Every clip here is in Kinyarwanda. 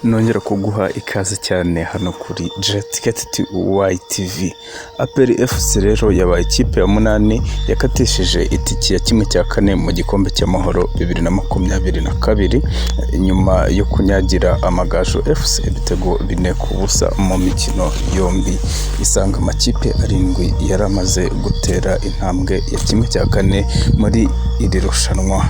nongera kuguha ikaze cyane hano kuri RW-KIGALI. APR FC rero yabaye ikipe ya 8 yakatishije itiki ya 1/4 mu gikombe cy'amahoro 2022 nyuma yo kunyagira Amagaju FC ibitego 4-0 mu mikino yombi. Isanga amakipe 7 yaramaze gutera intambwe ya 1/4 muri iri rushanwa.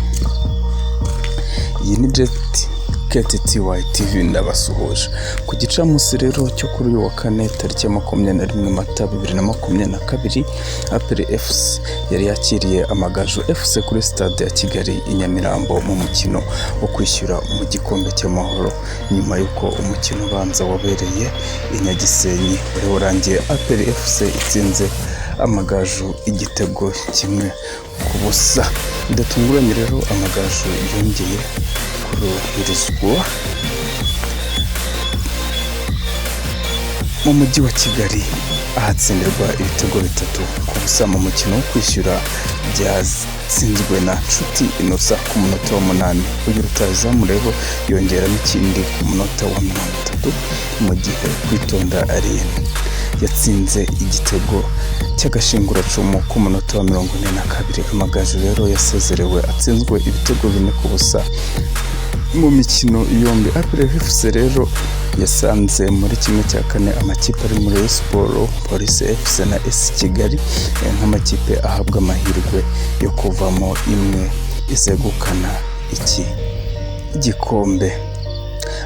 Iyi ni RW-KIGALI ndabasuhuje ku gicamunsi rero cyo kuri uyu wa kane tariki ya 21 Mata 2022. APR FC yari yakiriye Amagaju FC kuri stade ya Kigali i Nyamirambo mu mukino wo kwishyura mu gikombe cy'amahoro, nyuma y'uko umukino ubanza wabereye i Nyagisenyi wari warangiye APR FC itsinze Amagaju igitego 1-0. Ndatunguranye rero Amagaju yongeye kuruhirizwa mu mujyi wa Kigali ahatsindirwa ibitego 3-0 mu mukino wo kwishyura byatsinzwe na Nshuti Innocent ku munota wa 8. Uyu rutazamu rero yongeramo ikindi ku munota wa 30 mu gihe Kwitonda Rayon yatsinze igitego cy'agashinguracumu ku munota wa 42. Amagaju rero yasezerewe atsinzwe ibitego 4-0 mu mikino yombi. APR FC rero yasanze muri 1/4 amakipe ari muri Rayon Sport, Police FC na AS Kigali nk'amakipe ahabwa amahirwe yo kuvamo imwe izegukana iki gikombe.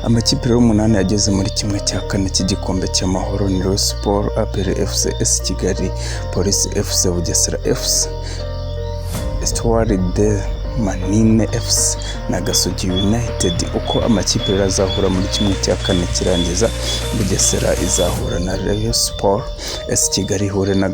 Amakipe rero 8 yageze muri 1/4 cy'igikombe cy'amahoro ni Rayon Sport, APR FC, AS Kigali, Police FC, Bugesera FC, Etoile de Manine FC na Gasogi United. Uko amakipe rero azahura muri 1/4 cyirangiza, Bugesera izahura na Rayon Sport, AS Kigali ihure na